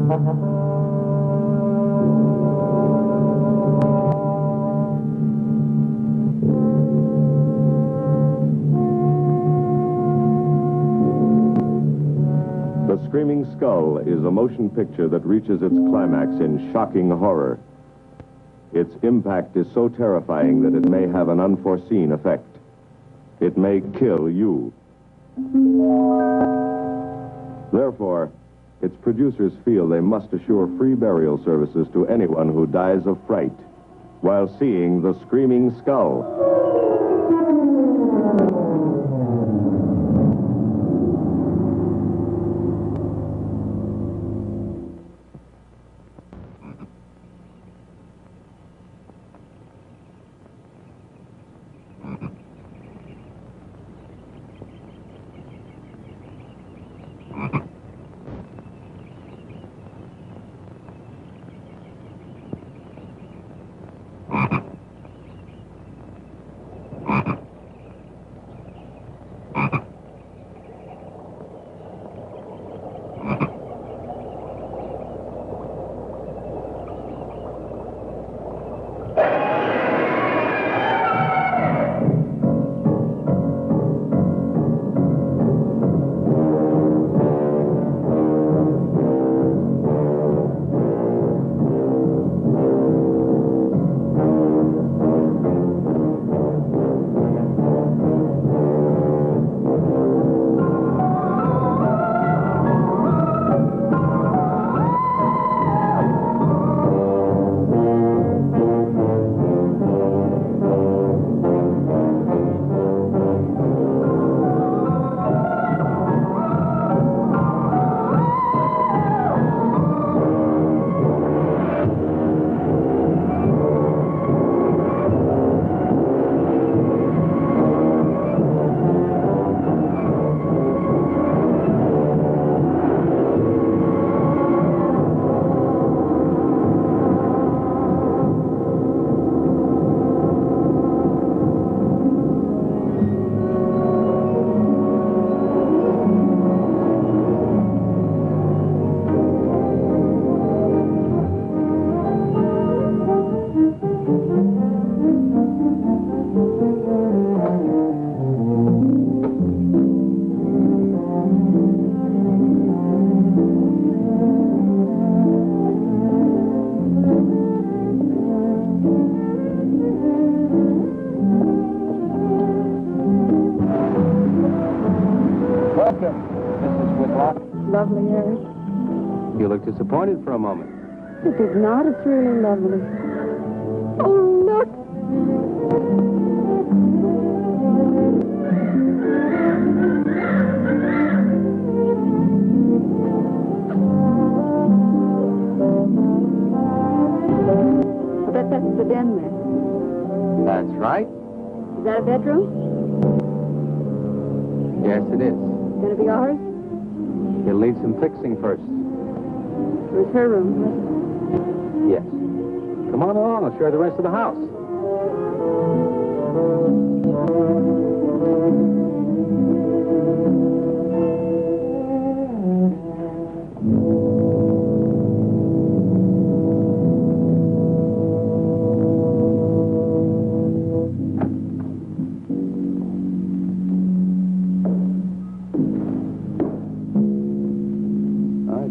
The Screaming Skull is a motion picture that reaches its climax in shocking horror. Its impact is so terrifying that it may have an unforeseen effect. It may kill you. Therefore, its producers feel they must assure free burial services to anyone who dies of fright while seeing The Screaming Skull. Lovely, Harry. You look disappointed for a moment. It is not. It's really lovely. Oh, look. I bet that's the den there. That's right. Is that a bedroom? Yes, it is. Gonna be ours? It'll need some fixing first. Where's her room? Yes. Come on along. I'll show you the rest of the house.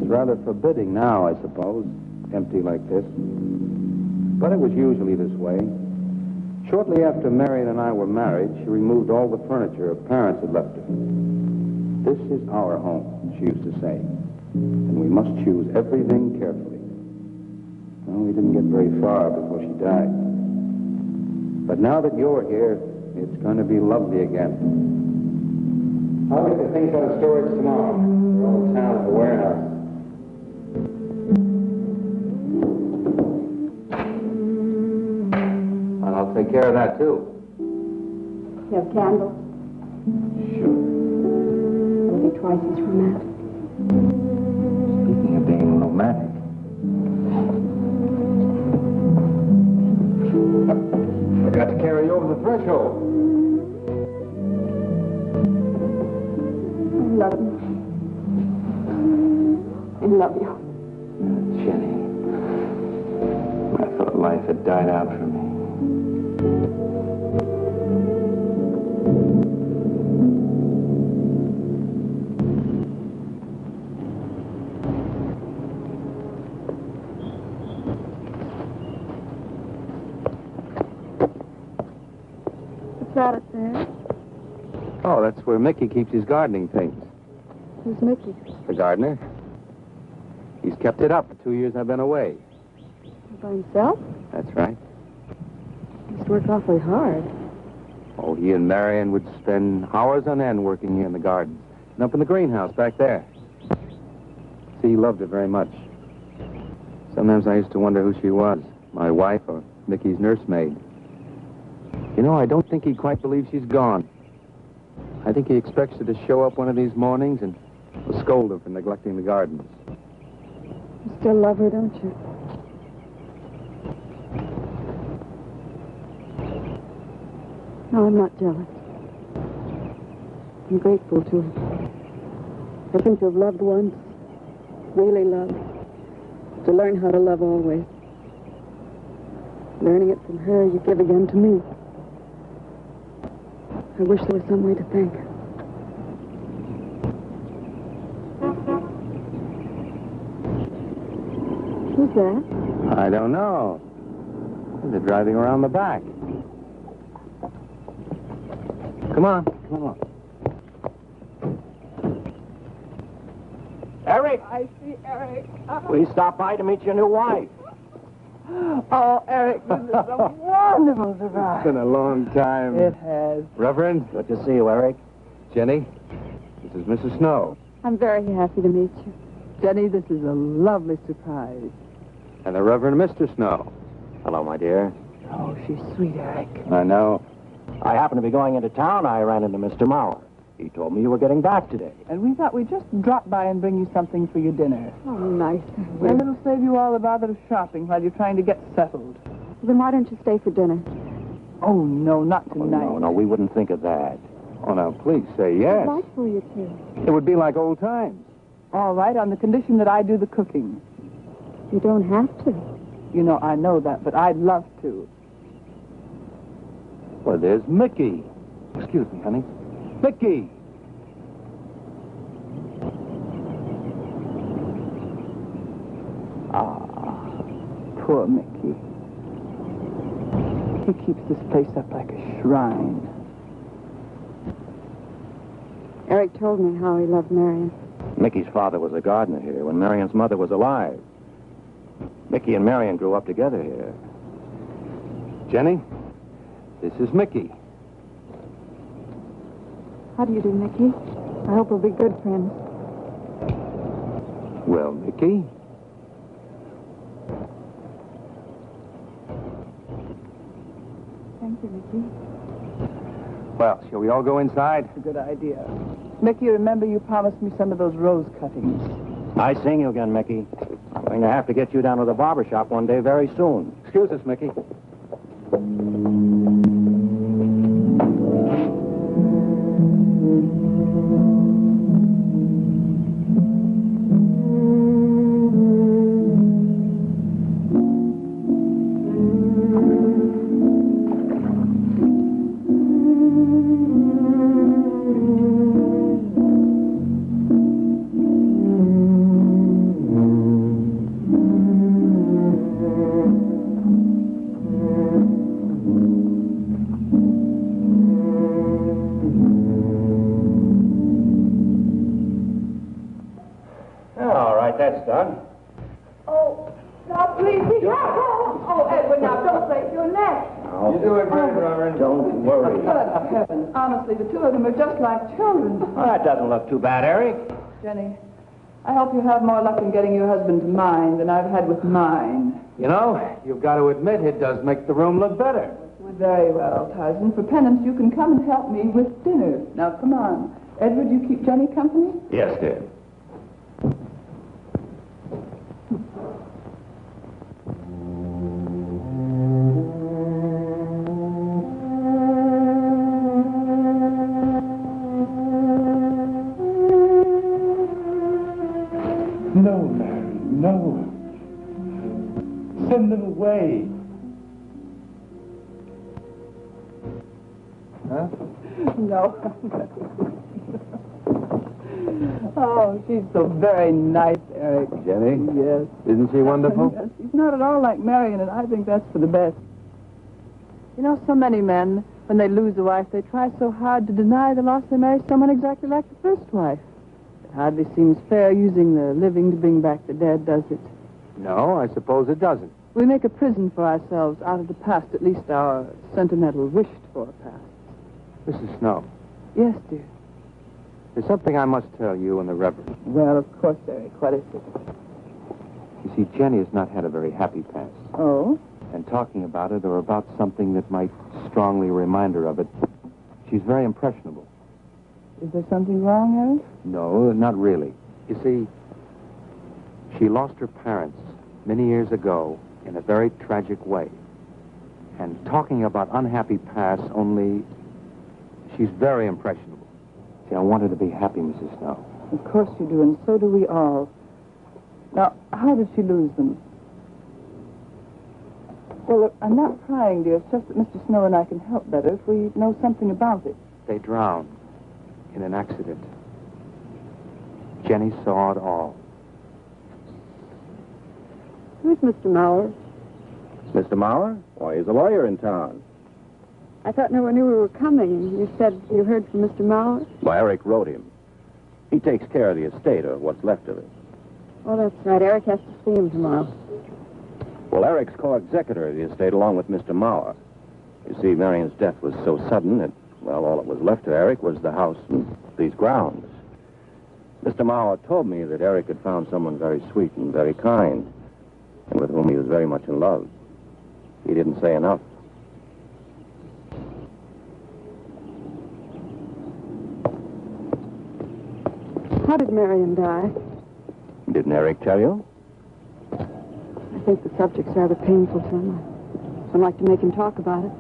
Rather forbidding now, I suppose, empty like this. But it was usually this way. Shortly after Marion and I were married, she removed all the furniture her parents had left her. This is our home, she used to say, and we must choose everything carefully. Well, we didn't get very far before she died. But now that you're here, it's going to be lovely again. I'll get the things out of storage tomorrow. They're all in town at the warehouse. I'll take care of that, too. You have candles? Sure. It'll be twice as romantic. Speaking of being romantic. I got to carry you over the threshold. I love you. I love you. Jenny. I thought life had died out for me. What's that up there? Oh, that's where Mickey keeps his gardening things. Who's Mickey? The gardener. He's kept it up the 2 years I've been away. By himself? That's right. He used to work awfully hard. Oh, he and Marion would spend hours on end working here in the garden. And up in the greenhouse back there. See, he loved it very much. Sometimes I used to wonder who she was, my wife or Mickey's nursemaid. You know, I don't think he quite believes she's gone. I think he expects her to show up one of these mornings and will scold her for neglecting the gardens. You still love her, don't you? No, I'm not jealous. I'm grateful to her. I think to have loved once, really loved, to learn how to love always. Learning it from her, you give again to me. I wish there was some way to thank her. Who's that? I don't know. They're driving around the back. Come on, come on. Eric, I see Eric. we stopped by to meet your new wife. Oh, Eric, this is a wonderful surprise. It's been a long time. It has. Reverend, Good to see you, Eric. Jenny, this is Mrs. Snow. I'm very happy to meet you. Jenny, this is a lovely surprise. And the Reverend Mr. Snow. Hello, my dear. Oh, she's sweet, Eric. I know. I happened to be going into town. I ran into Mr. Mauer. He told me you were getting back today. And we thought we'd just drop by and bring you something for your dinner. Oh, nice. And it'll save you all the bother of shopping while you're trying to get settled. Then why don't you stay for dinner? Oh, no, not Oh, tonight. no, we wouldn't think of that. Oh, now, please say yes. I'd like for you to. It would be like old times. All right, on the condition that I do the cooking. You don't have to. You know, I know that, but I'd love to. Well, there's Mickey. Excuse me, honey. Mickey! Poor Mickey. He keeps this place up like a shrine. Eric told me how he loved Marion. Mickey's father was a gardener here when Marion's mother was alive. Mickey and Marion grew up together here. Jenny, this is Mickey. How do you do, Mickey? I hope we'll be good friends. Well, Mickey? Thank you, Mickey. Well, shall we all go inside? It's a good idea. Mickey, remember you promised me some of those rose cuttings. I sing you again, Mickey. I'm going to have to get you down to the barber shop one day very soon. Excuse us, Mickey. All right, that's done. Oh, now please be careful. Oh, Edward, now don't break your neck. You're doing great, Reverend. Don't worry. Good heavens. Honestly, the two of them are just like children. Well, that doesn't look too bad, Eric. Jenny, I hope you have more luck in getting your husband to mine than I've had with mine. You know, you've got to admit it does make the room look better. Very well, Tarzan. For penance, you can come and help me with dinner. Now, come on. Edward, you keep Jenny company? Yes, dear. No, Mary, no. Send them away. Huh? No. Oh, she's so very nice, Eric. Jenny? Yes. Isn't she wonderful? Yes, she's not at all like Marion, and I think that's for the best. You know, so many men, when they lose a wife, they try so hard to deny the loss they marry someone exactly like the first wife. It hardly seems fair using the living to bring back the dead, does it? No, I suppose it doesn't. We make a prison for ourselves out of the past, at least our sentimental wished-for past. Mrs. Snow, Yes, dear. there's something I must tell you and the Reverend. Well, of course, Eric. What is it? You see, Jenny has not had a very happy past. Oh? And talking about it or about something that might strongly remind her of it, she's very impressionable. Is there something wrong, Eric? No, not really. You see, she lost her parents many years ago in a very tragic way. And talking about unhappy past only, she's very impressionable. See, I want her to be happy, Mrs. Snow. Of course you do, and so do we all. Now, how did she lose them? Well, look, I'm not prying, dear. It's just that Mr. Snow and I can help better if we know something about it. They drowned in an accident. Jenny saw it all. Who's Mr. Mauer? Mr. Mauer? Why, he's a lawyer in town. I thought no one knew we were coming. You said you heard from Mr. Mauer? Well, Eric wrote him. He takes care of the estate, or what's left of it. Oh, that's right. Eric has to see him tomorrow. Well, Eric's co-executor of the estate along with Mr. Mauer. You see, Marion's death was so sudden that, well, all that was left to Eric was the house and these grounds. Mr. Mauer told me that Eric had found someone very sweet and very kind, and with whom he was very much in love. He didn't say enough. How did Marion die? Didn't Eric tell you? I think the subject's rather painful to him. I'd like to make him talk about it.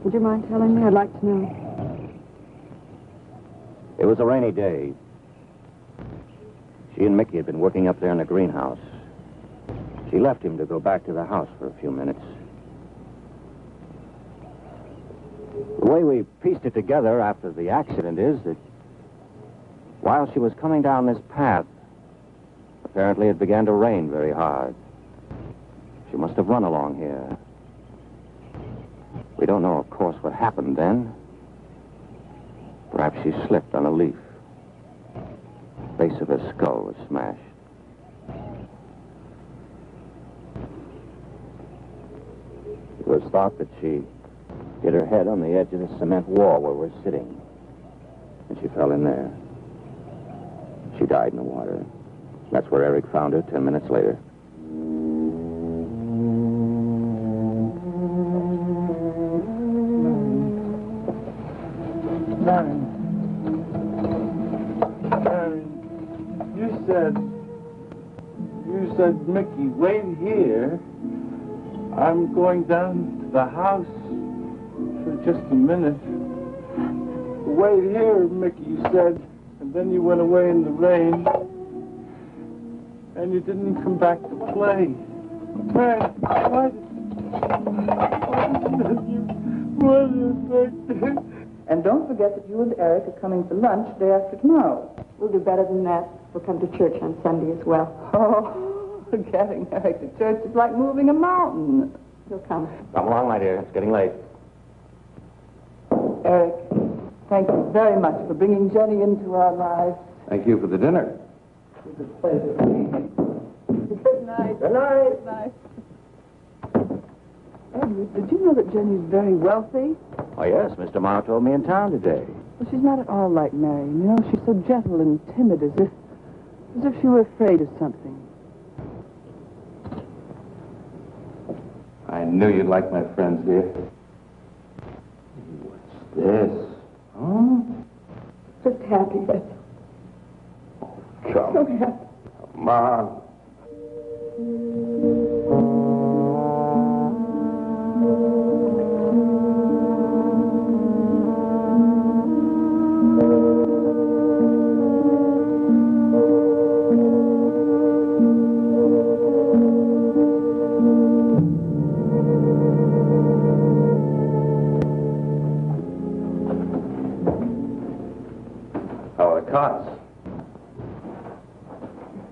Would you mind telling me? I'd like to know. It was a rainy day. She and Mickey had been working up there in the greenhouse. She left him to go back to the house for a few minutes. The way we pieced it together after the accident is that while she was coming down this path, apparently it began to rain very hard. She must have run along here. We don't know, of course, what happened then. Perhaps she slipped on a leaf. The base of her skull was smashed. It was thought that she hit her head on the edge of the cement wall where we're sitting. And she fell in there. She died in the water. That's where Eric found her 10 minutes later. Marion, you said, Mickey, wait here. I'm going down to the house for just a minute. Wait here, Mickey, you said. And then you went away in the rain. And you didn't come back to play. Man, what did you... And don't forget that you and Eric are coming for lunch day after tomorrow. We'll do better than that. We'll come to church on Sunday as well. Oh, getting Eric to church is like moving a mountain. He'll come. Come along, my dear. It's getting late. Eric, thank you very much for bringing Jenny into our lives. Thank you for the dinner. It was a pleasure. Good night. Good night. Good night. Edward, did you know that Jenny's very wealthy? Oh, yes. Mr. Mauer told me in town today. Well, she's not at all like Marion. You know, she's so gentle and timid, as if she were afraid of something. I knew you'd like my friends, dear. What's this? Huh? Just happy, that's Come. so happy. Come on.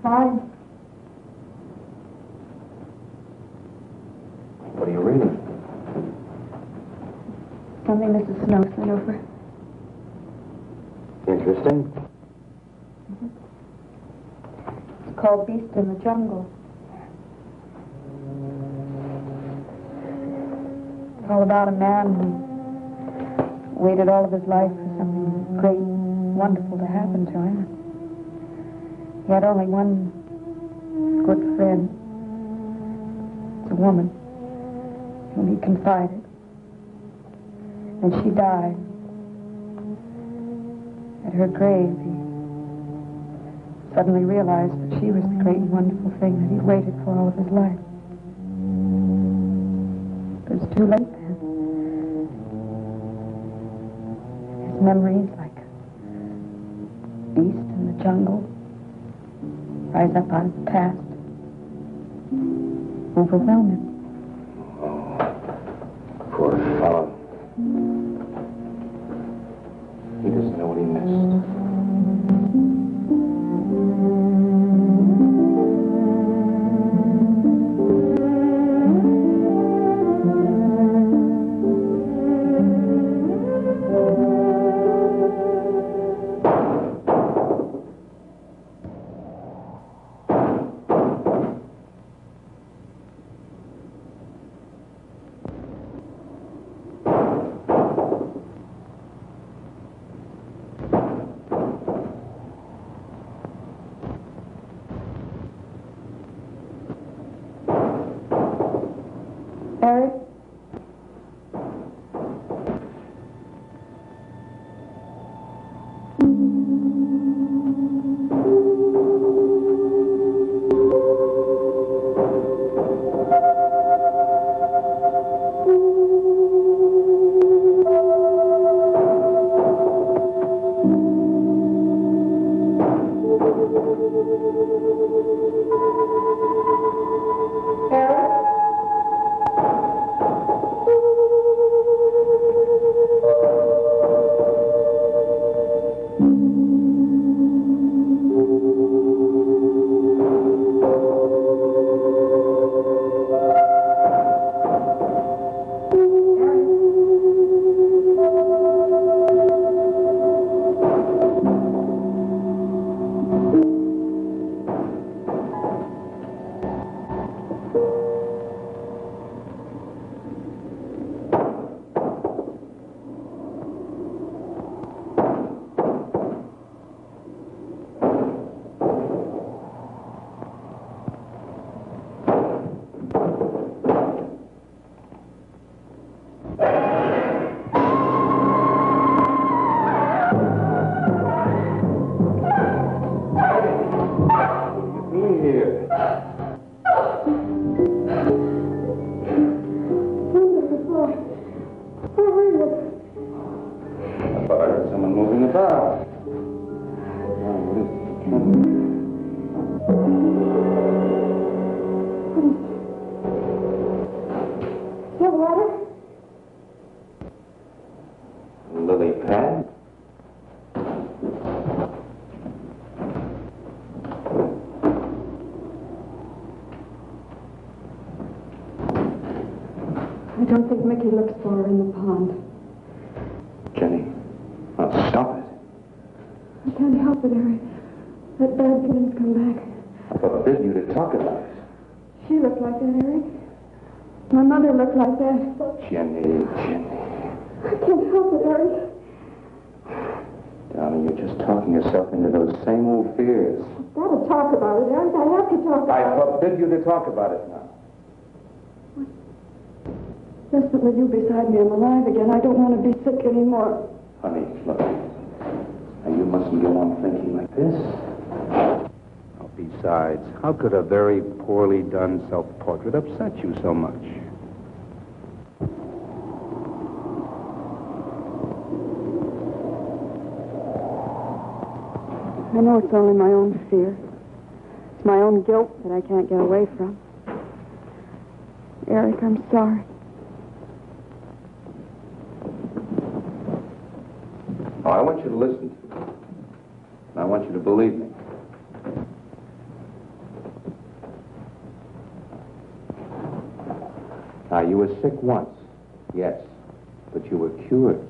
Fine. What are you reading? Something Mrs. Snow sent over. Interesting. It's called Beast in the Jungle. It's all about a man who waited all of his life for something great, wonderful to happen to him. He had only one good friend. It's a woman whom he confided. And she died. At her grave, he suddenly realized that she was the great and wonderful thing that he'd waited for all of his life. But it was too late then. His memories, like a beast in the jungle, rise up out of the past, overwhelm him. Poor fellow. He doesn't know what he missed. Eric? Lily pad? I don't think Mickey looks for her in the pond. Jenny, now stop it. I can't help it, Eric. That bad feeling's come back. I forbid you to talk about it. She looked like that, Eric. My mother looked like that. Jenny. I can't help it, Eric. Darling, you're just talking yourself into those same old fears. I've got to talk about it, Eric. I have to talk about I it. forbid you to talk about it now. Just that with you beside me, I'm alive again. I don't want to be sick anymore. Honey, look. Now, you mustn't go on thinking like this. Oh, besides, how could a very poorly done self-portrait upset you so much? I know it's only my own fear. It's my own guilt that I can't get away from. Eric, I'm sorry. Oh, I want you to listen to me. And I want you to believe me. Now, you were sick once, yes, but you were cured.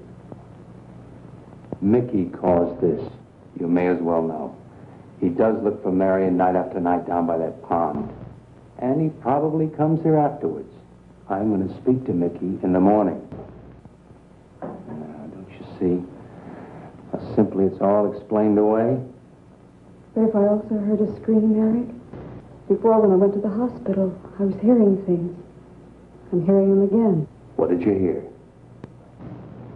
Mickey caused this. You may as well know. He does look for Marion night after night down by that pond. And he probably comes here afterwards. I'm going to speak to Mickey in the morning. Now, don't you see how simply it's all explained away? But if I also heard a scream, Eric, before when I went to the hospital, I was hearing things. I'm hearing them again. What did you hear? It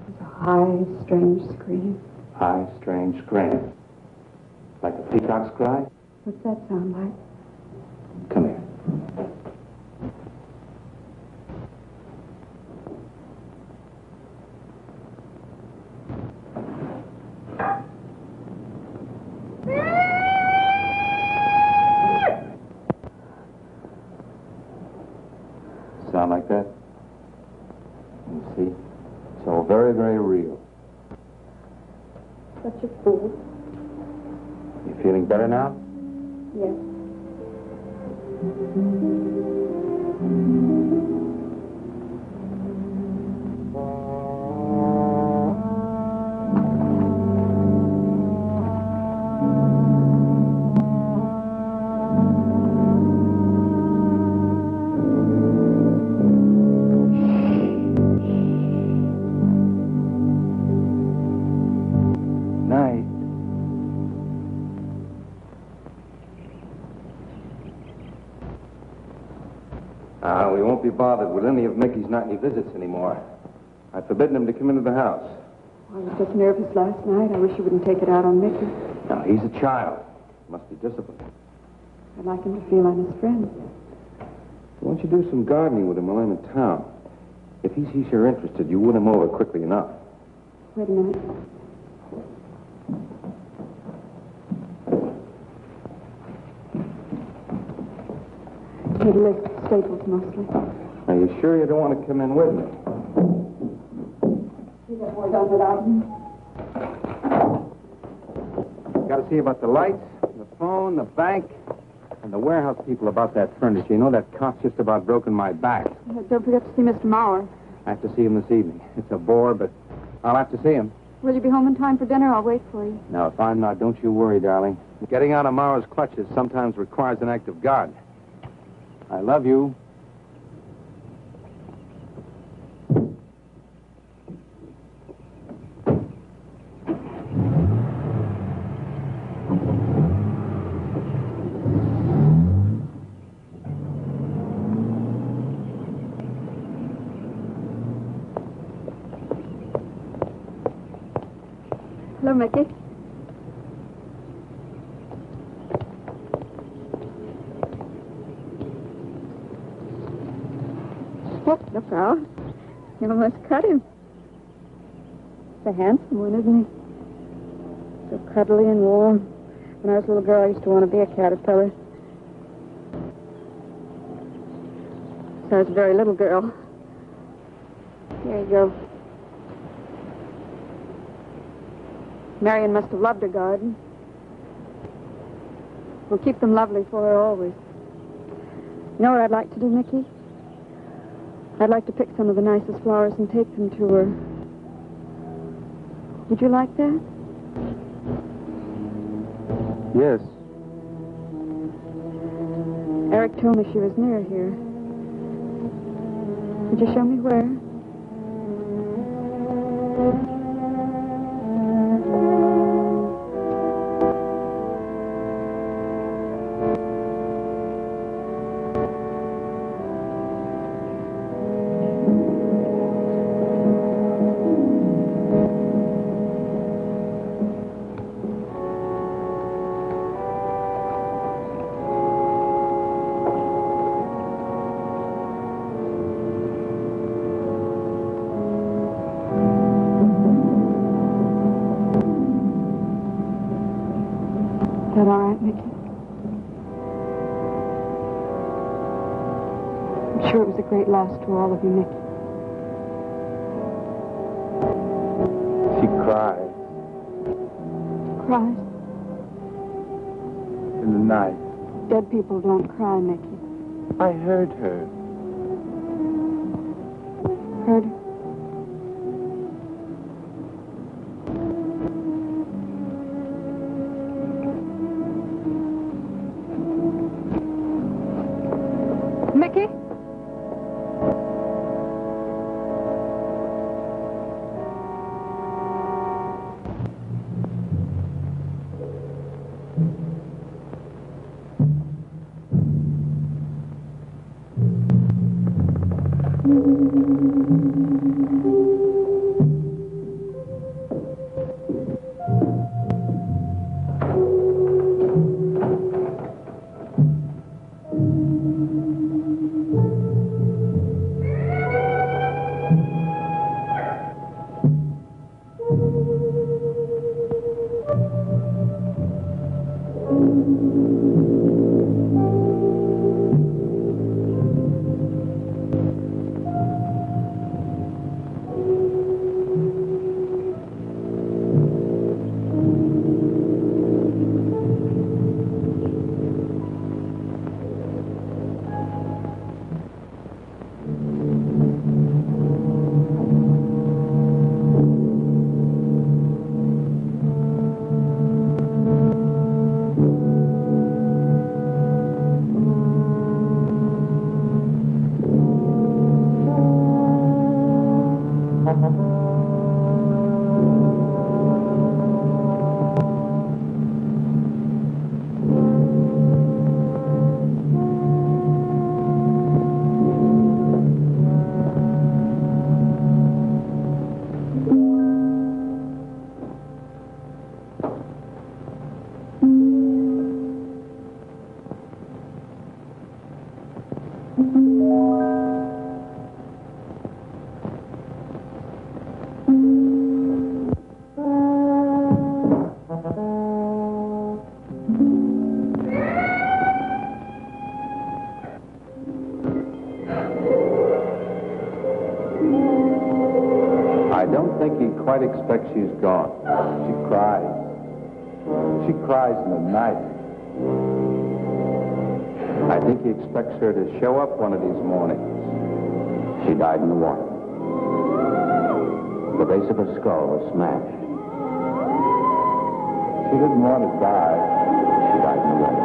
was a high, strange scream. High, strange scream. Like a peacock's cry? What's that sound like? Come here. Sound like that? You see? It's all very, very real. Such a fool. You feeling better now? Yes. Night. We won't be bothered with any of Mickey's nightly visits anymore. I've forbidden him to come into the house. I was just nervous last night. I wish you wouldn't take it out on Mickey. No, he's a child. Must be disciplined. I'd like him to feel I'm his friend. Why don't you do some gardening with him while I'm in town? If he sees you're interested, you win him over quickly enough. Wait a minute. He'd lift staples mostly. Are you sure you don't want to come in with me? You got more done without him? Got to see about the lights, the phone, the bank, and the warehouse people about that furniture. You know, that cop's just about broken my back. Don't forget to see Mr. Maurer. I have to see him this evening. It's a bore, but I'll have to see him. Will you be home in time for dinner? I'll wait for you. Now, if I'm not, don't you worry, darling. Getting out of Maurer's clutches sometimes requires an act of God. I love you. Hello, Mickey. Oh, look out. You almost cut him. He's a handsome one, isn't he? So cuddly and warm. When I was a little girl, I used to want to be a caterpillar. So I was a very little girl. Here you go. Marion must have loved her garden. We'll keep them lovely for her always. You know what I'd like to do, Mickey? I'd like to pick some of the nicest flowers and take them to her. Would you like that? Yes. Eric told me she was near here. Would you show me where? Is that all right, Mickey? I'm sure it was a great loss to all of you, Mickey. She cried Cries? in the night. Dead people don't cry, Mickey. I heard her. hurt her. Mickey? I don't think he quite expects she's gone. She cries. She cries in the night. I think he expects her to show up one of these mornings. She died in the water. The base of her skull was smashed. She didn't want to die. She died in the water.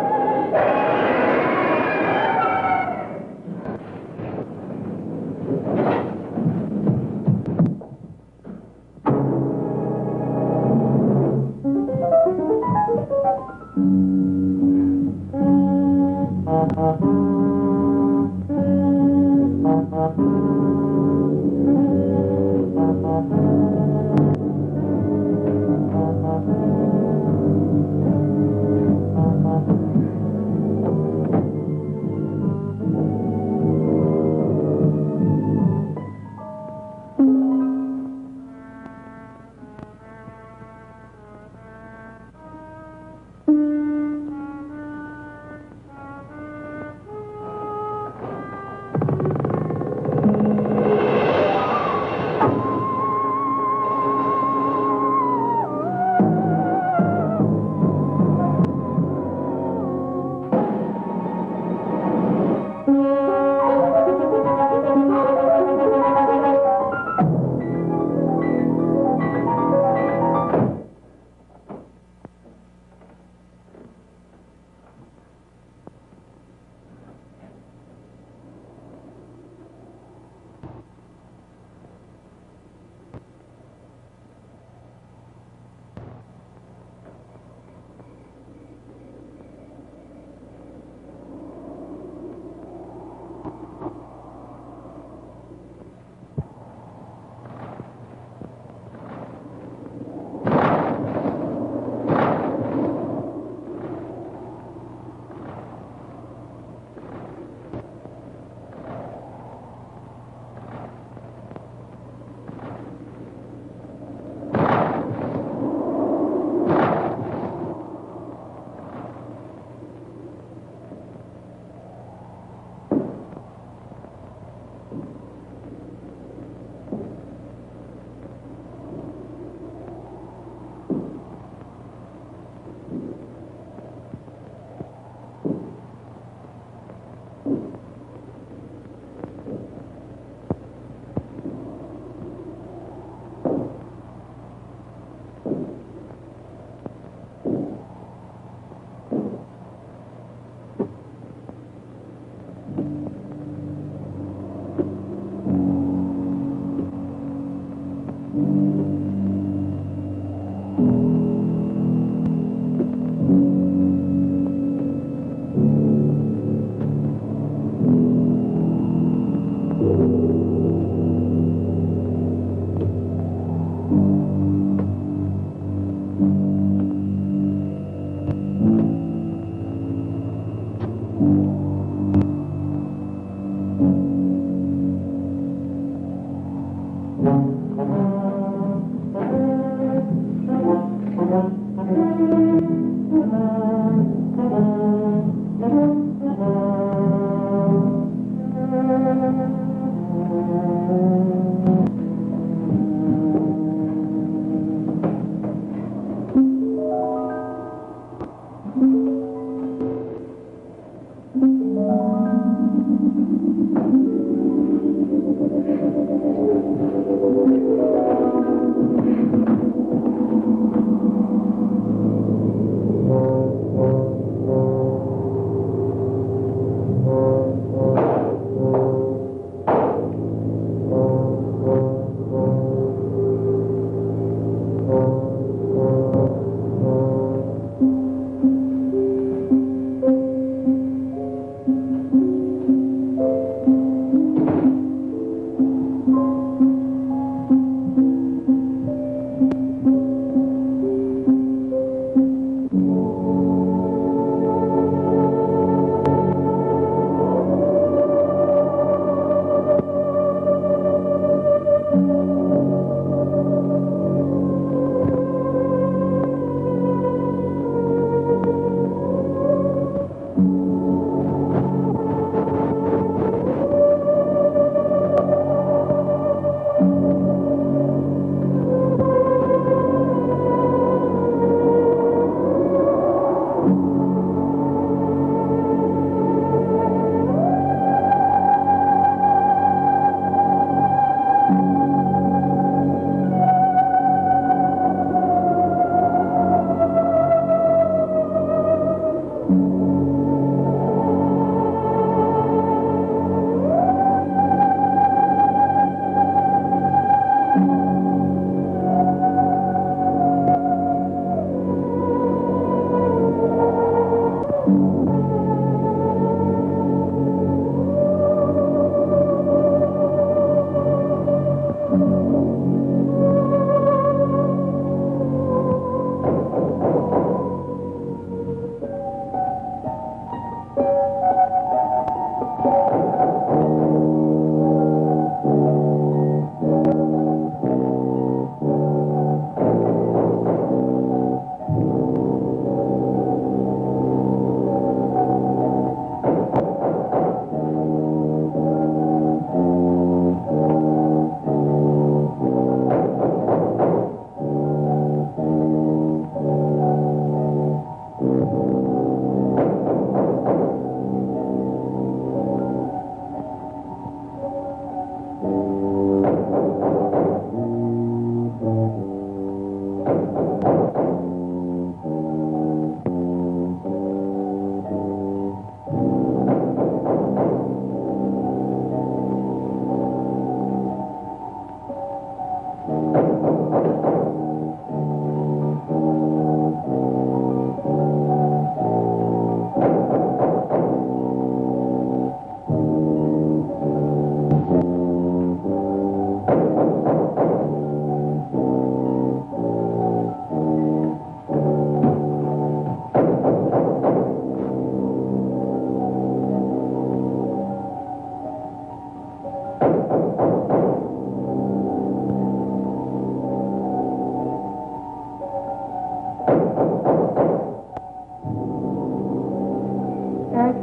Eric?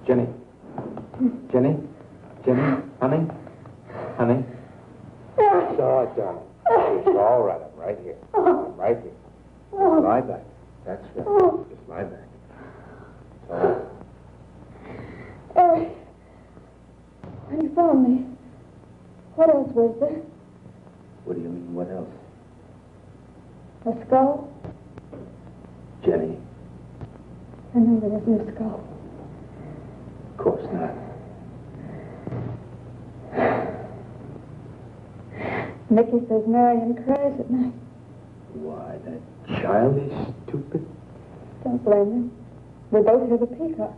Jenny. Jenny? Jenny? Honey? Honey? It's all right, darling. It's all right. I'm right here. I'm right here. Just lie back. That's right. Just lie back. It's all right. Eric, when you found me, what else was there? What do you mean, what else? A skull? Jenny? I know there isn't a skull. Of course not. Mickey says Marion cries at night. Why, that childish, stupid... Don't blame him. We both hear the peacock.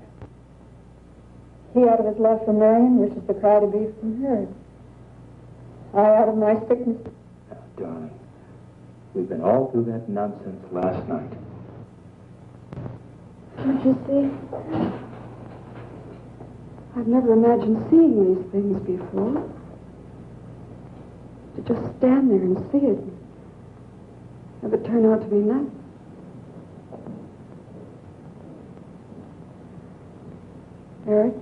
He out of his love for Marion wishes the cry to be from her. I out of my sickness. Now, darling, we've been all through that nonsense last night. Don't you see? I've never imagined seeing these things before. To just stand there and see it. Have it turn out to be nothing. Eric?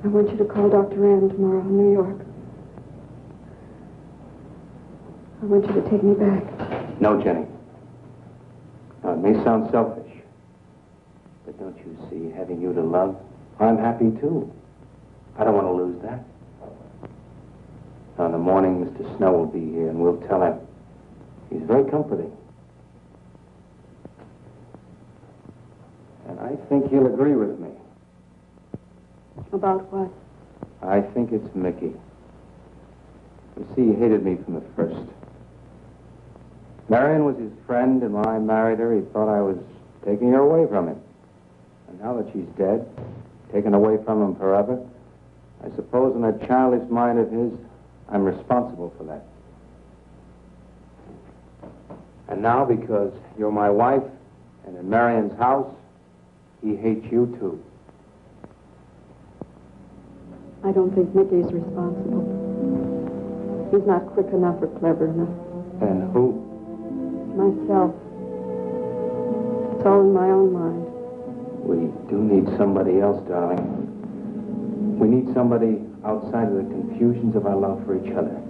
I want you to call Dr. Rand tomorrow in New York. I want you to take me back. No, Jenny. Now, it may sound selfish, but don't you see, having you to love, I'm happy too. I don't want to lose that. Now, in the morning, Mr. Snow will be here, and we'll tell him. He's very comforting. And I think he'll agree with me. About what? I think it's Mickey. You see, he hated me from the first. Marion was his friend, and when I married her, he thought I was taking her away from him. And now that she's dead, taken away from him forever, I suppose in that childish mind of his, I'm responsible for that. And now, because you're my wife, and in Marion's house, he hates you too. I don't think Mickey's responsible. He's not quick enough or clever enough. And who? Myself. It's all in my own mind. We do need somebody else, darling. We need somebody outside of the confusions of our love for each other.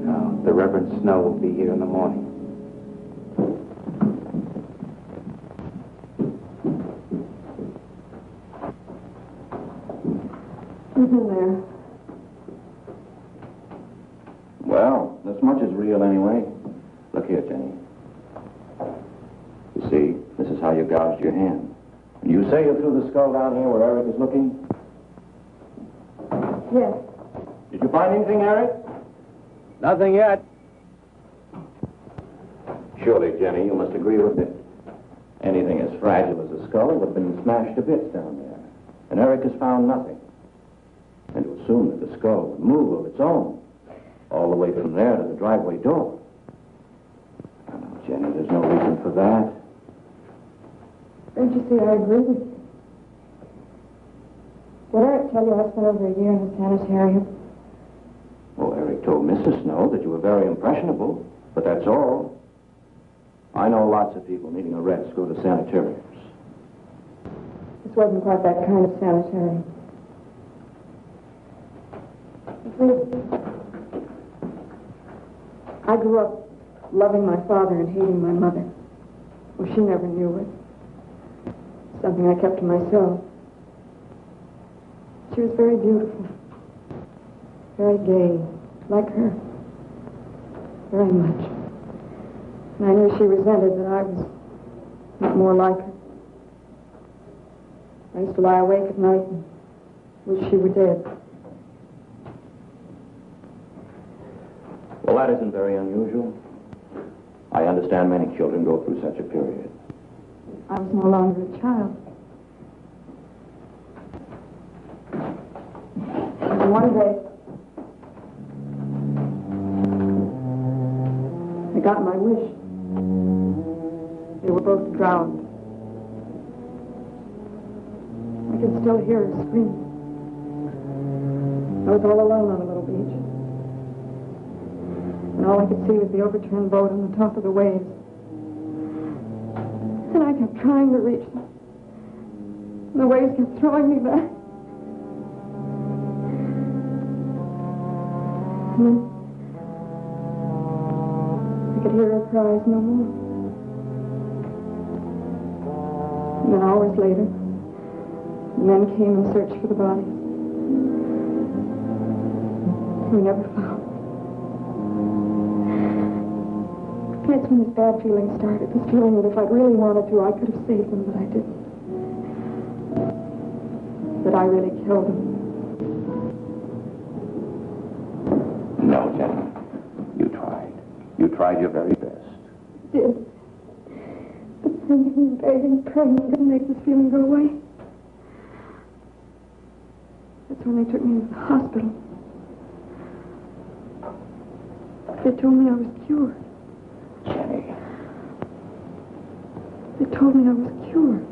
Now, the Reverend Snow will be here in the morning. Who's in there? Well, this much is real anyway. Look here, Jenny. You see, this is how you gouged your hand. You say you threw the skull down here where Eric is looking? Yes. Did you find anything, Eric? Nothing yet. Surely, Jenny, you must agree with me. Anything as fragile as a skull would have been smashed to bits down there. And Eric has found nothing. And to assume that the skull would move of its own, all the way from there to the driveway door. Oh, no, Jenny, there's no reason for that. Don't you see, I agree with you. Did Eric tell you I spent over a year in the sanitarium? Well, Eric told Mrs. Snow that you were very impressionable, but that's all. I know lots of people needing a rest go to sanitariums. This wasn't quite that kind of sanitarium. You see, I grew up loving my father and hating my mother. Well, she never knew it. Something I kept to myself. She was very beautiful. Very gay, like her. very much. And I knew she resented that I was not more like her. I used to lie awake at night and wish she were dead. Well, that isn't very unusual. I understand many children go through such a period. I was no longer a child. And one day, I got my wish. They were both drowned. I can still hear her scream. I was all alone on a little beach. And all I could see was the overturned boat on the top of the waves. And I kept trying to reach them. And the waves kept throwing me back. And then I could hear her cries no more. And then hours later, the men came and searched for the body. We never found. That's when this bad feeling started. This feeling that if I'd really wanted to, I could have saved them, but I didn't. That I really killed them. No, Jenny. You tried. You tried your very best. I did. But singing and begging and praying didn't make this feeling go away. That's when they took me to the hospital. They told me I was cured. Jenny. They told me I was cured.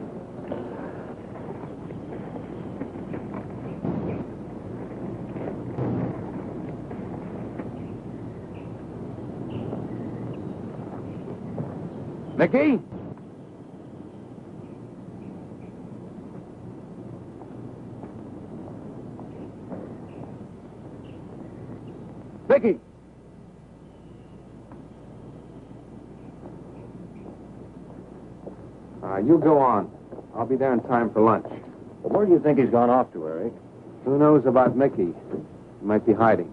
Mickey? Mickey! You go on. I'll be there in time for lunch. Well, where do you think he's gone off to, Eric? Who knows about Mickey? He might be hiding.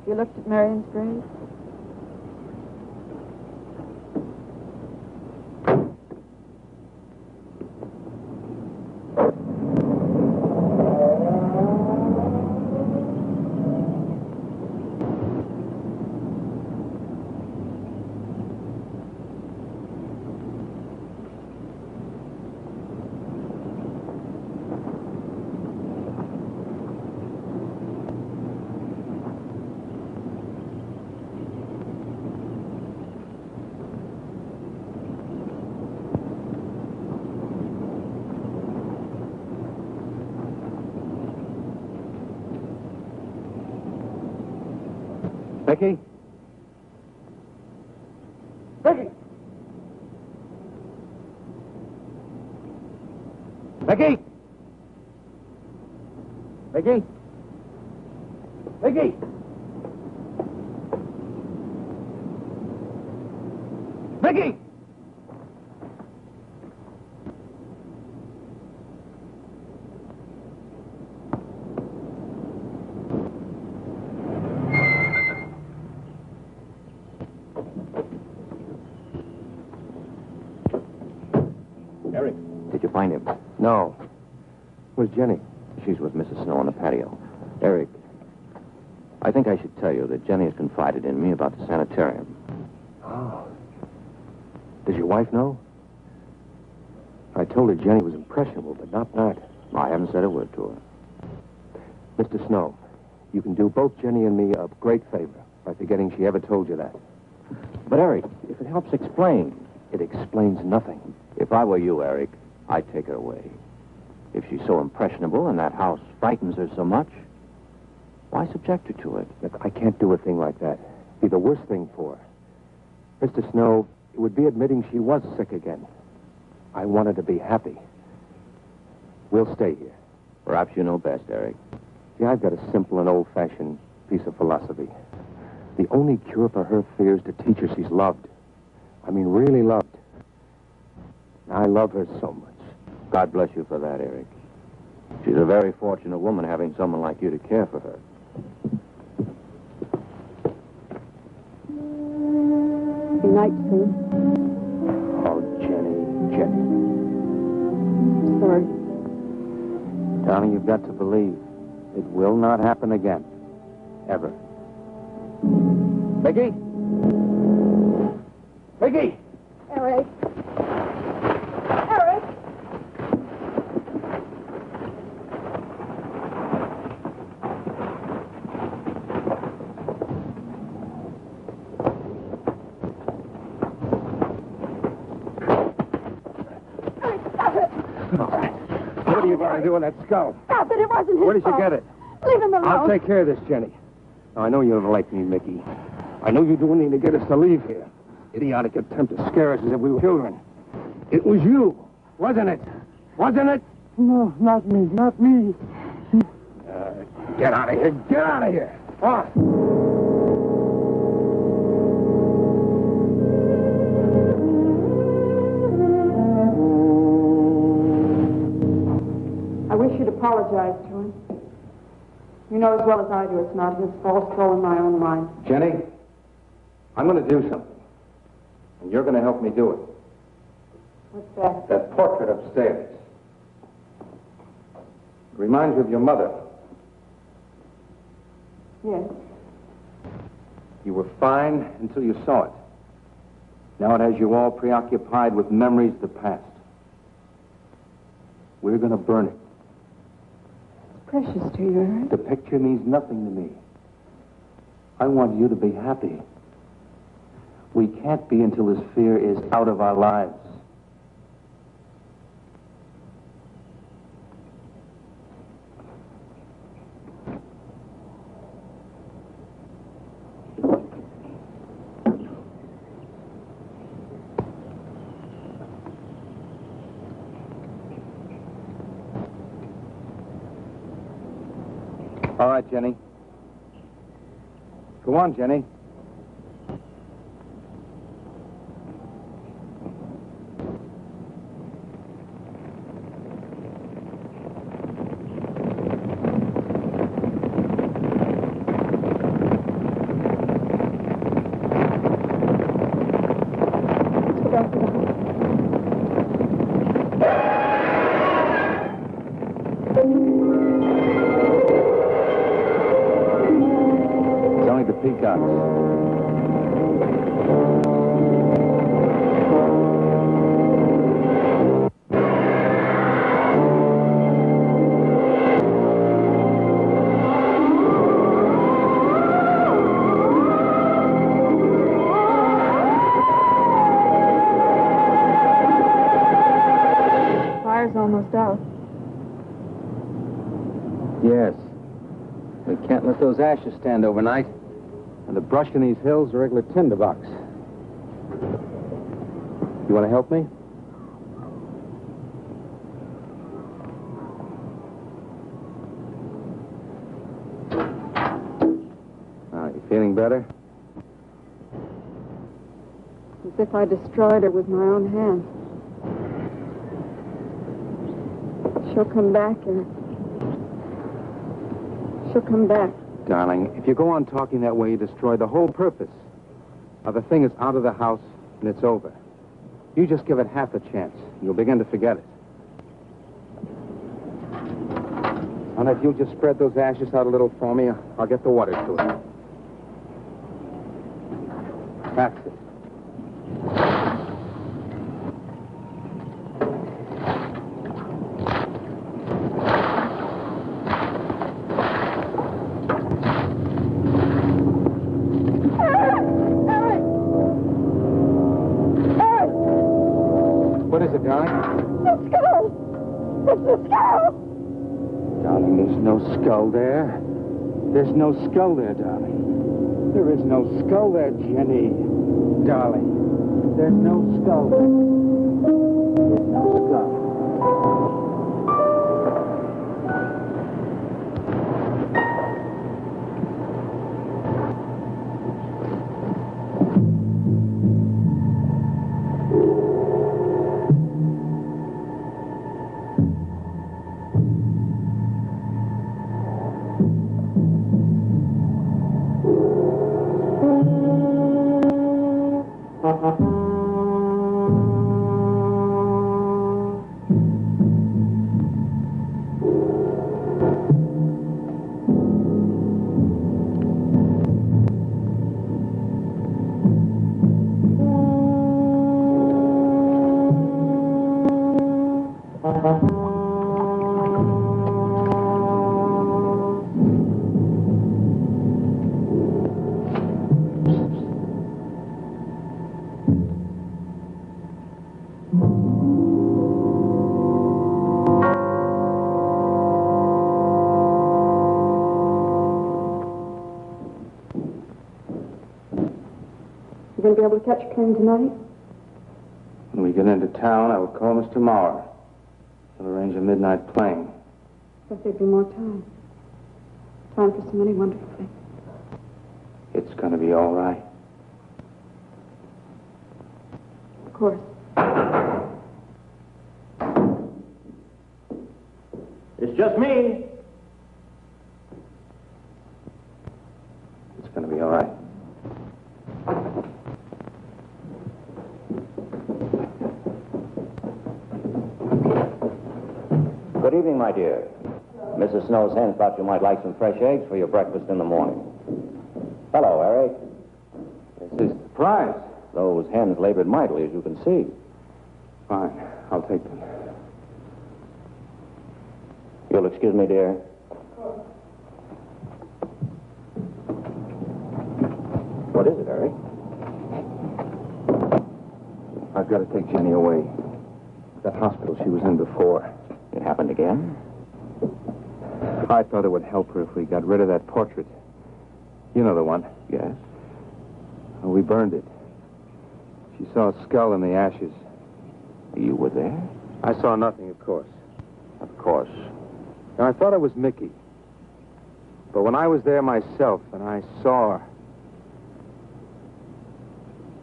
You looked at Marion's grave? Mickey? Mickey! Mickey! Mickey? Mickey! Mickey! Eric, did you find him? No. Where's Jenny? She's with Mrs. Snow on the patio. Eric, I think I should tell you that Jenny has confided in me about the sanitarium. Oh. Does your wife know? I told her Jenny was impressionable, but not that. I haven't said a word to her. Mr. Snow, you can do both Jenny and me a great favor by forgetting she ever told you that. But, Eric, if it helps explain... It explains nothing. If I were you, Eric, I'd take her away. If she's so impressionable and that house frightens her so much, why subject her to it? Look, I can't do a thing like that. It'd be the worst thing for her. Mr. Snow, it would be admitting she was sick again. I want her to be happy. We'll stay here. Perhaps you know best, Eric. See, I've got a simple and old-fashioned piece of philosophy. The only cure for her fear is to teach her she's loved. I mean, really loved. I love her so much. God bless you for that, Eric. She's a very fortunate woman having someone like you to care for her. night soon. Oh, Jenny. Sorry. Darling, you've got to believe it will not happen again. Ever. Mickey? Mickey! Eric. Eric! Stop it! All right. What are you going to do with that skull? Stop it! It wasn't his Where did you fault. get it? Leave him alone. I'll take care of this, Jenny. Now, I know you don't like me, Mickey. I know you do anything to get us to leave here. Idiotic attempt to scare us as if we were children. It was you, wasn't it? Wasn't it? No, not me, not me. Get out of here. Get out of here. On. I wish you'd apologize to him. You know as well as I do it's not his fault. It's all in my own mind. Jenny, I'm going to do something. And you're going to help me do it. What's that? That portrait upstairs. It reminds you of your mother. Yes. You were fine until you saw it. Now it has you all preoccupied with memories of the past. We're going to burn it. Precious to you, Eric. The picture means nothing to me. I want you to be happy. We can't be until this fear is out of our lives. All right, Jenny. Go on, Jenny. It's only the peacocks. Fire's almost out. Yes. We can't let those ashes stand overnight. And the brush in these hills are regular tinderbox. You want to help me? You feeling better? As if I destroyed her with my own hands. She'll come back, Eric. She'll come back. Darling, if you go on talking that way, you destroy the whole purpose. Now, the thing is out of the house, and it's over. You just give it half a chance, and you'll begin to forget it. And if you'll just spread those ashes out a little for me, I'll get the water to it. That's it. What is it, darling? The skull! It's the skull! Darling, there's no skull there. There's no skull there, darling. There is no skull there, Jenny. Darling, there's no skull there. There's no skull. You going to be able to catch a train tonight? When we get into town, I would call Mr. Maurer. He'll arrange a midnight plane. Guess there'd be more time. Time for so many wonderful things. It's going to be all right. Of course. It's just me. It's going to be all right. Good evening, my dear. Mrs. Snow's hens thought you might like some fresh eggs for your breakfast in the morning. Hello, Eric. This is a surprise. Those hens labored mightily, as you can see. Fine. I'll take them. You'll excuse me, dear. What is it, Eric? I've got to take Jenny away. That hospital she was in before. It happened again? I thought it would help her if we got rid of that portrait. You know the one. Yes. Well, we burned it. She saw a skull in the ashes. You were there? I saw nothing, of course. Of course. And I thought it was Mickey. But when I was there myself and I saw her...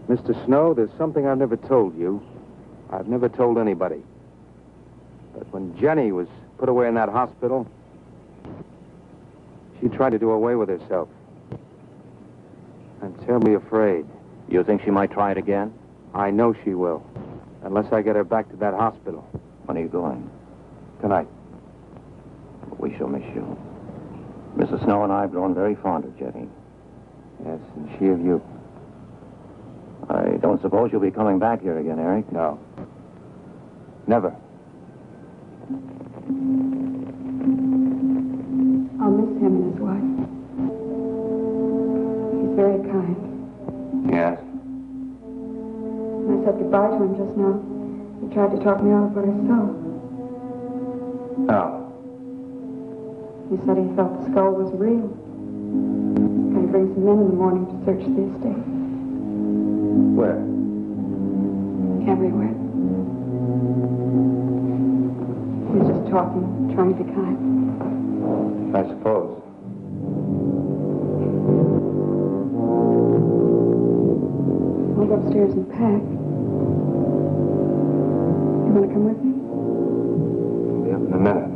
Mr. Snow, there's something I've never told you. I've never told anybody. But when Jenny was put away in that hospital, she tried to do away with herself. I'm terribly afraid. You think she might try it again? I know she will. Unless I get her back to that hospital. When are you going? Tonight. We shall miss you. Mrs. Snow and I have grown very fond of Jenny. Yes, and she of you. I don't suppose you'll be coming back here again, Eric? No. Never. I'll miss him and his wife. He's very kind. Yes. When I said goodbye to him just now, he tried to talk me out of what I saw. Oh. He said he felt the skull was real. He's going to bring some men in the morning to search the estate. Where? Everywhere. He was just talking, trying to be kind. I suppose. I'll go upstairs and pack. You want to come with me? I'll be up in a minute.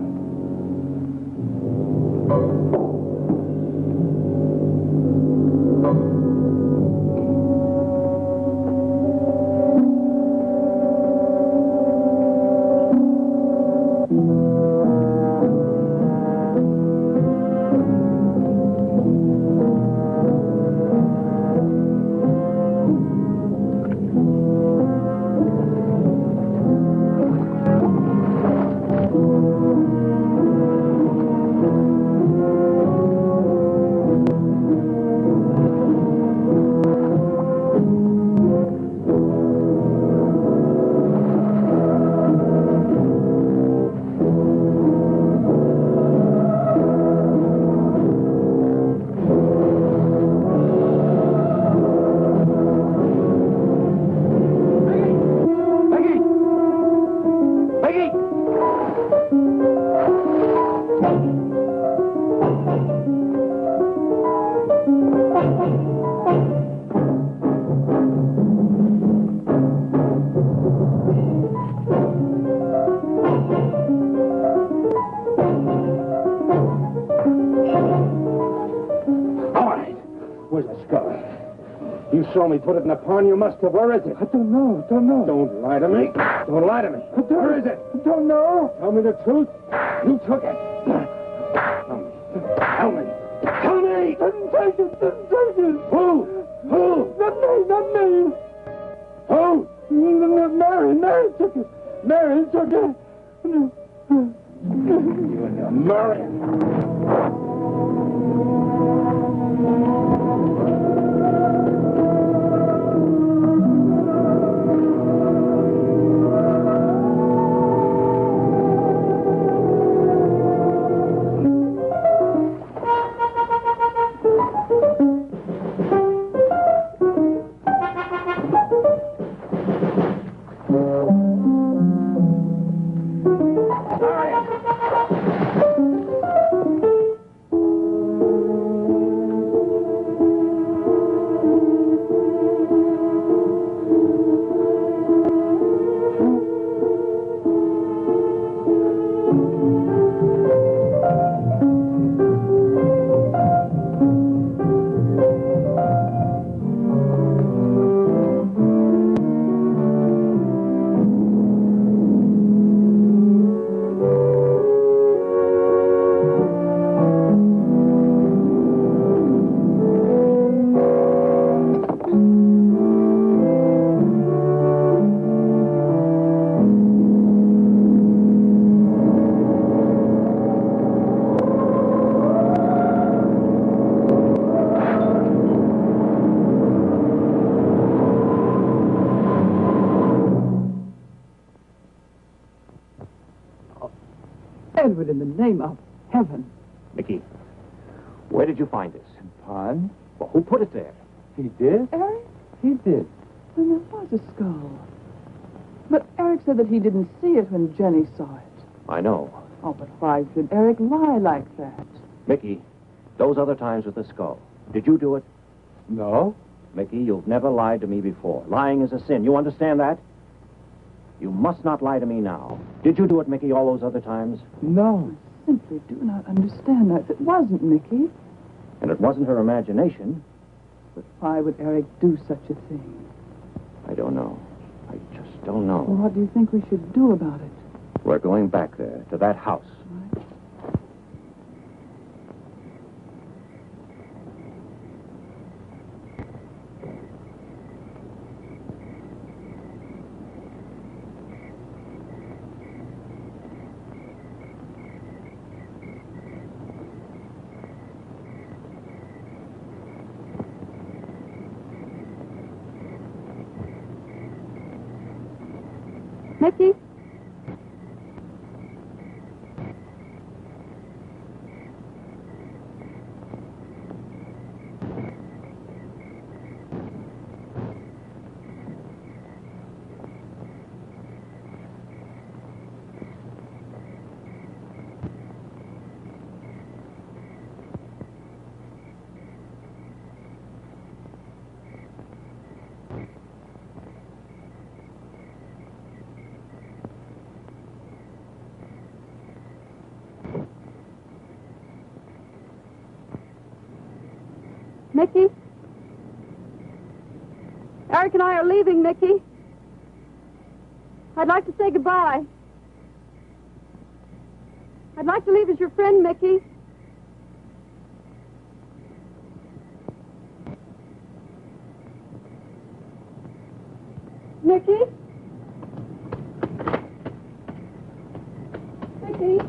You saw me put it in the pond. You must have. Where is it? I don't know. Don't lie to me. Don't lie to me. Where is it? I don't know. Tell me the truth. You took it. Tell me. Tell me. Didn't take it. Who? Not me. Who? Mary took it. Mary took it. You and your Marion. Edward, in the name of heaven. Mickey, where did you find this? Pond? Well, who put it there? He did? Eric? He did. Then there was a skull. But Eric said that he didn't see it when Jenny saw it. I know. Oh, but why should Eric lie like that? Mickey, those other times with the skull. Did you do it? No. Mickey, you've never lied to me before. Lying is a sin. You understand that? You must not lie to me now. Did you do it, Mickey, all those other times? No. I simply do not understand that. It wasn't Mickey. And it wasn't her imagination. But why would Eric do such a thing? I don't know. I just don't know. Well, what do you think we should do about it? We're going back there, to that house. Right. Mickey? Mickey? Eric and I are leaving, Mickey. I'd like to say goodbye. I'd like to leave as your friend, Mickey. Mickey? Mickey?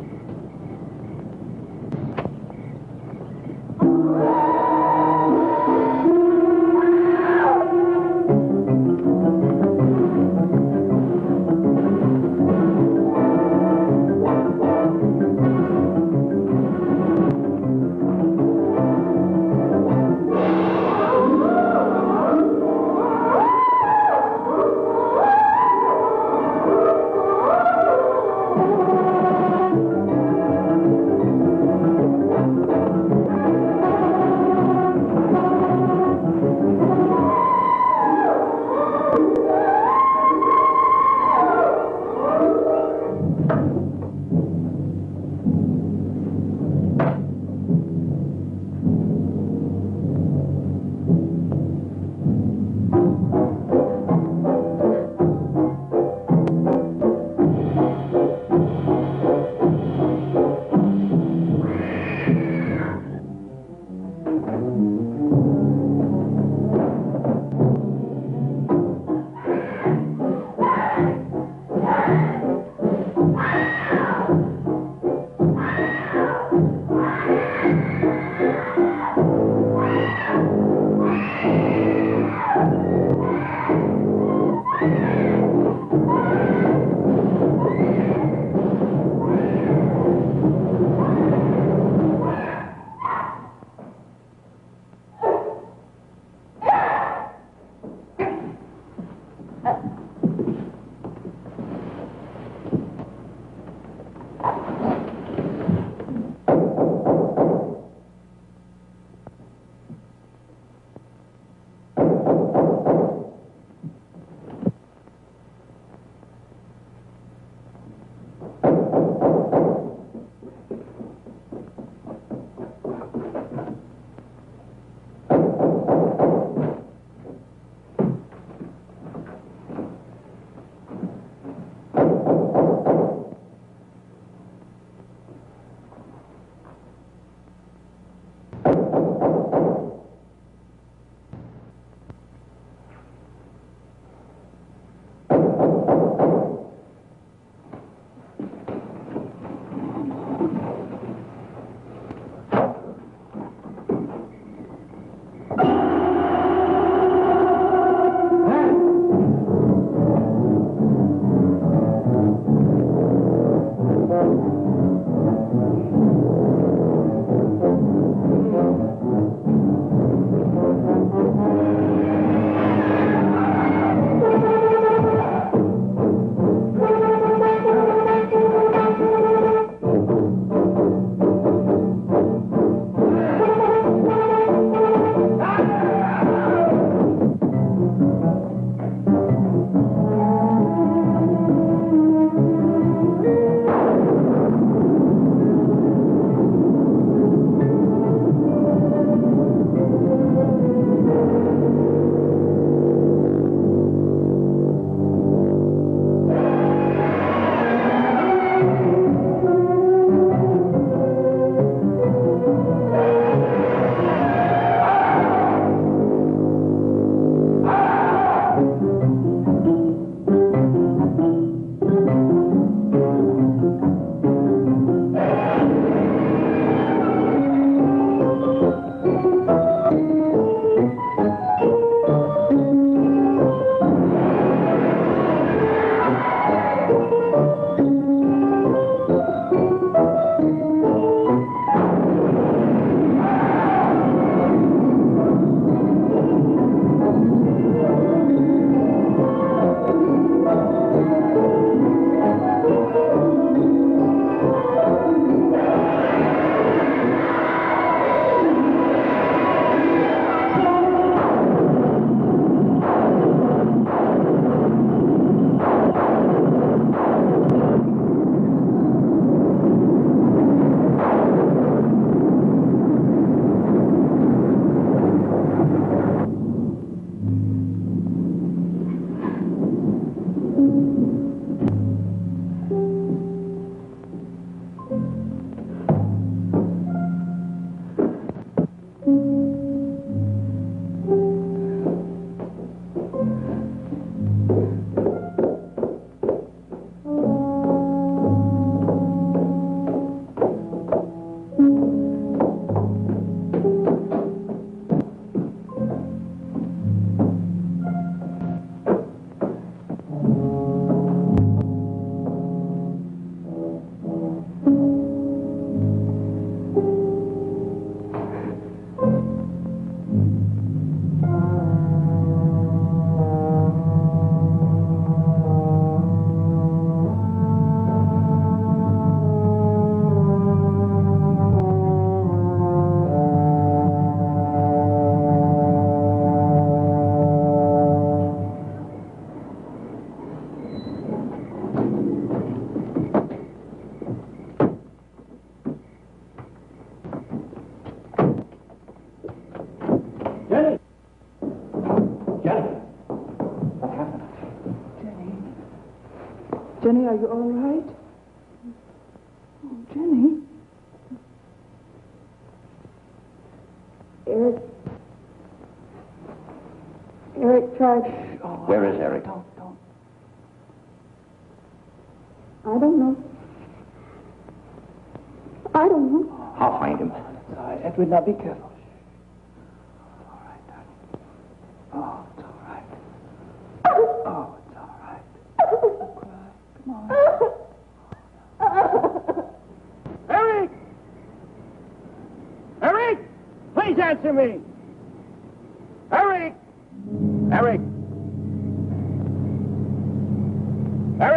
Jenny, are you all right? Oh, Jenny. Eric tried... Oh, Where is Eric? Don't. I don't know. I'll find him. It's all right, Edward. Now be careful. All right, darling. Oh, it's all right. Oh, it's all right. Don't cry. Come on. Eric! Eric! Please answer me! Eric! Eric!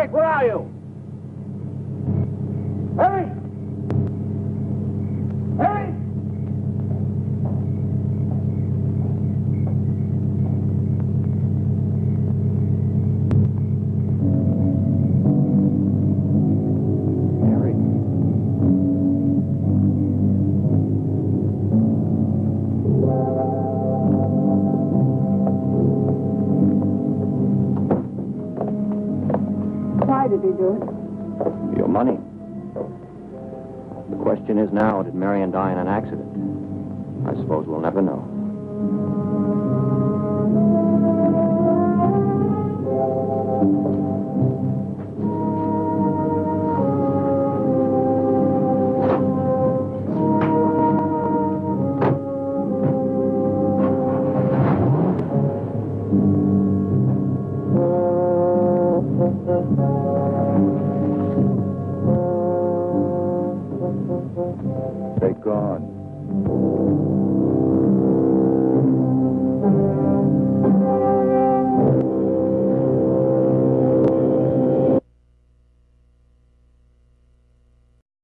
Eric, where are you? Eric! Eric! Why did he do it? Your money. The question is now, did Marion die in an accident? I suppose we'll never know. They're gone.